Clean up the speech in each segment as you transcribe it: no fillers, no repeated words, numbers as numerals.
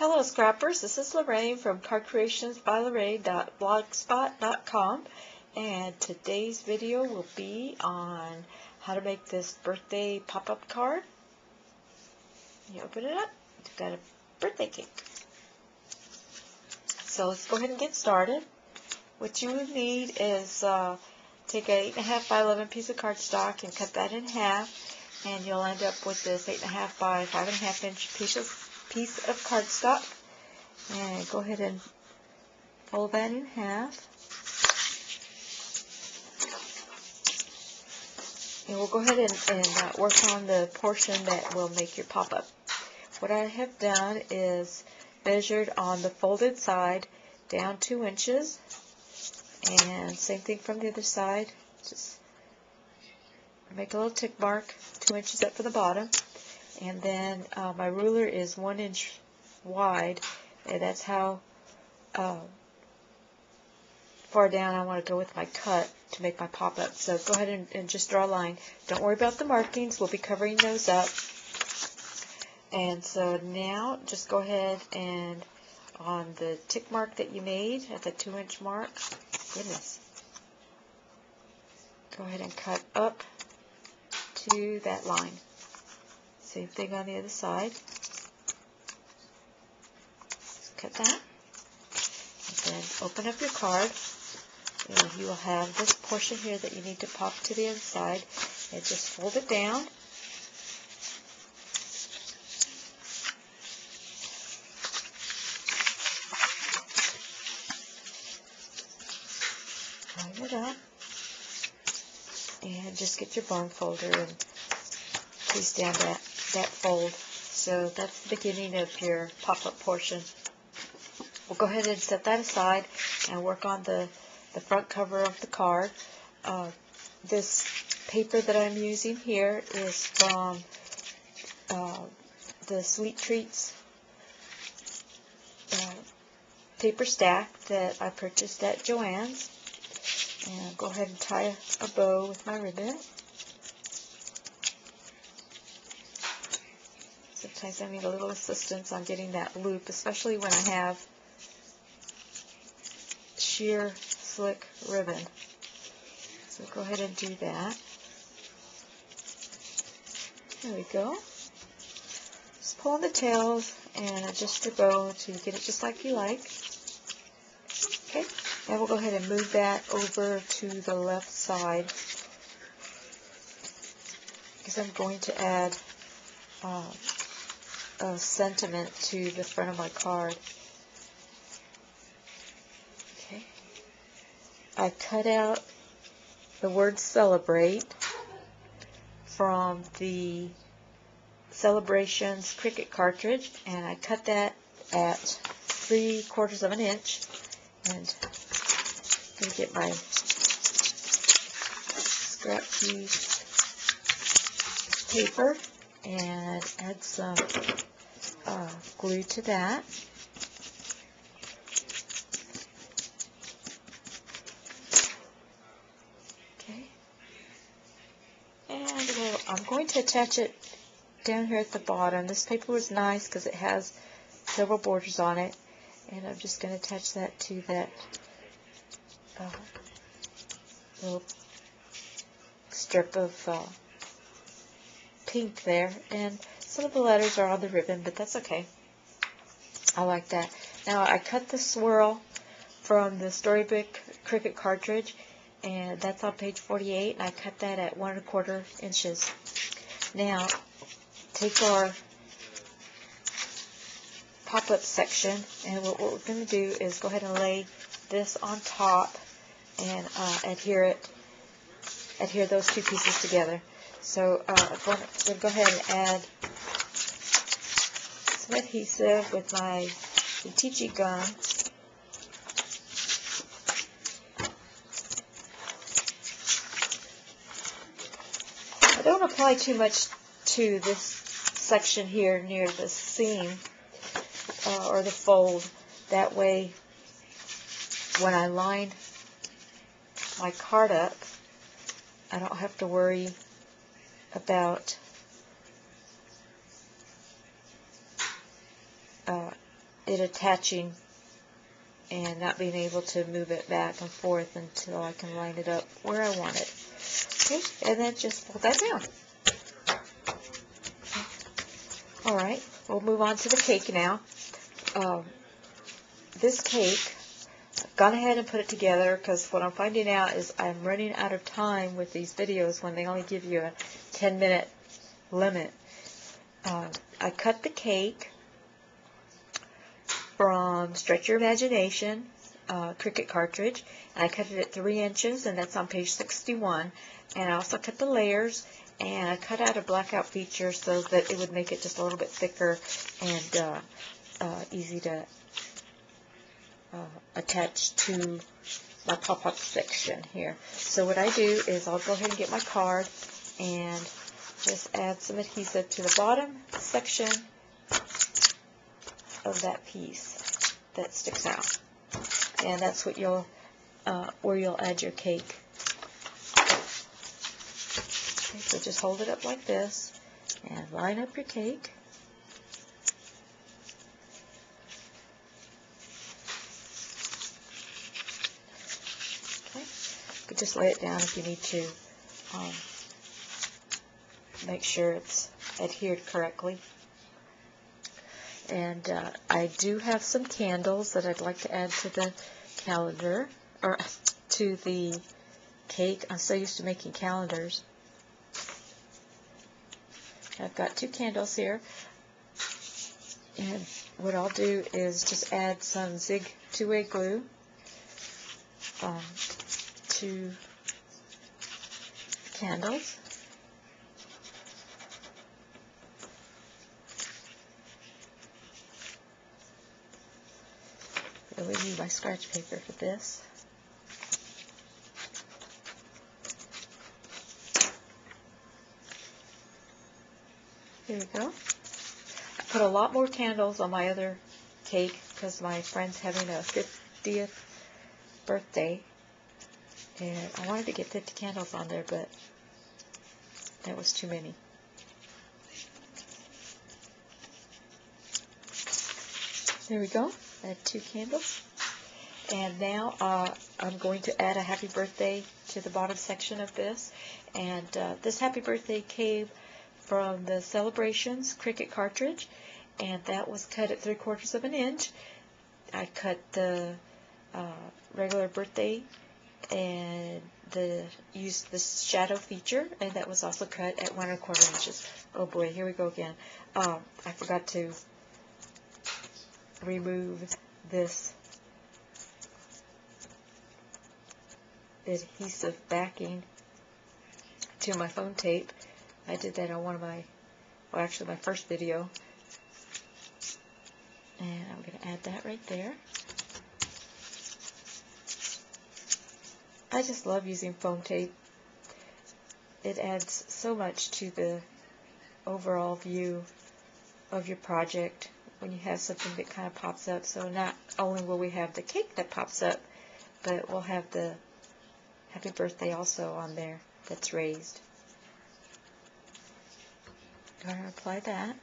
Hello Scrappers, this is Lorraine from cardcreationsbylorraine.blogspot.com, and today's video will be on how to make this birthday pop-up card. You open it up, you've got a birthday cake. So let's go ahead and get started. What you would need is take an 8.5 by 11 piece of cardstock and cut that in half, and you'll end up with this 8.5 by 5.5 inch piece of cardstock. And go ahead and fold that in half. And we'll go ahead and work on the portion that will make your pop-up. What I have done is measured on the folded side down 2 inches, and same thing from the other side. Just make a little tick mark, 2 inches up for the bottom, and then my ruler is 1 inch wide, and that's how far down I want to go with my cut to make my pop-up. So go ahead and just draw a line. Don't worry about the markings, we'll be covering those up. And so now just go ahead and on the tick mark that you made at the 2 inch mark, goodness, go ahead and cut up to that line. Same thing on the other side. Just cut that. And then open up your card, and you will have this portion here that you need to pop to the inside, and just fold it down. Line it up, and just get your bone folder and place down that fold. So that's the beginning of your pop-up portion. We'll go ahead and set that aside and work on the front cover of the card. This paper that I'm using here is from the Sweet Treats paper stack that I purchased at Joann's. And go ahead and tie a bow with my ribbon. Sometimes I need a little assistance on getting that loop, especially when I have sheer slick ribbon. So go ahead and do that. There we go. Just pull on the tails and adjust your bow until you get it just like you like. Okay, and we'll go ahead and move that over to the left side, because I'm going to add a sentiment to the front of my card. Okay, I cut out the word celebrate from the Celebrations Cricut cartridge, and I cut that at 3/4 of an inch. And I'm going to get my scrap piece paper and add some glue to that. Okay. And I'm going to attach it down here at the bottom. This paper was nice because it has several borders on it. And I'm just going to attach that to that little strip of pink there. And some of the letters are on the ribbon, but that's okay. I like that. Now I cut the swirl from the Storybook Cricut cartridge, and that's on page 48, and I cut that at 1 1/4 inches. Now take our pop-up section, and what we're going to do is go ahead and lay this on top and adhere those two pieces together. So I'm going to go ahead and add some adhesive with my Teachy gun. I don't apply too much to this section here near the seam or the fold. That way, when I line my card up, I don't have to worry about it attaching and not being able to move it back and forth until I can line it up where I want it. Okay, and then just fold that down. Alright, we'll move on to the cake now. This cake, I've gone ahead and put it together because what I'm finding out is I'm running out of time with these videos when they only give you a 10-minute limit. I cut the cake from Stretch Your Imagination Cricut cartridge, and I cut it at 3 inches, and that's on page 61. And I also cut the layers, and I cut out a blackout feature so that it would make it just a little bit thicker and easy to attach to my pop-up section here. So what I do is I'll go ahead and get my card and just add some adhesive to the bottom section of that piece that sticks out, and that's what you'll where you'll add your cake. Okay, so just hold it up like this and line up your cake. Okay, you can just lay it down if you need to. Make sure it's adhered correctly. And I do have some candles that I'd like to add to the calendar, or to the cake. I'm so used to making calendars. I've got 2 candles here, and what I'll do is just add some Zig 2-way glue to the candles. I really need my scratch paper for this. Here we go. I put a lot more candles on my other cake because my friend's having a 50th birthday, and I wanted to get 50 candles on there, but that was too many. There we go. Add 2 candles. And now I'm going to add a happy birthday to the bottom section of this. And this happy birthday came from the Celebrations Cricut cartridge, and that was cut at 3/4 of an inch. I cut the regular birthday and used the shadow feature, and that was also cut at 1 1/4 inches. Oh boy, here we go again. I forgot to remove this adhesive backing to my foam tape. I did that on one of my, well, actually my first video. And I'm going to add that right there. I just love using foam tape. It adds so much to the overall view of your project when you have something that kind of pops up. So not only will we have the cake that pops up, but we'll have the happy birthday also on there that's raised. I'm going to apply that.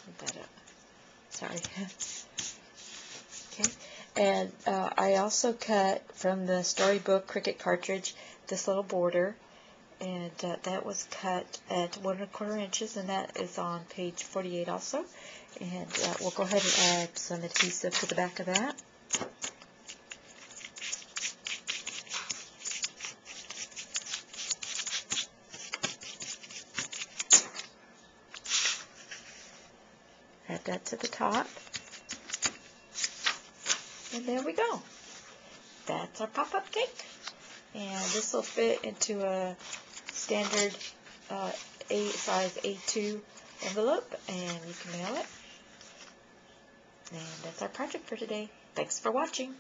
Put that up. Sorry. Okay. And I also cut from the Storybook Cricut cartridge this little border, and that was cut at 1 1/4 inches, and that is on page 48 also. And we'll go ahead and add some adhesive to the back of that. Add that to the top. And there we go. That's our pop-up cake. And this will fit into a standard size A2 envelope, and you can mail it. And that's our project for today. Thanks for watching.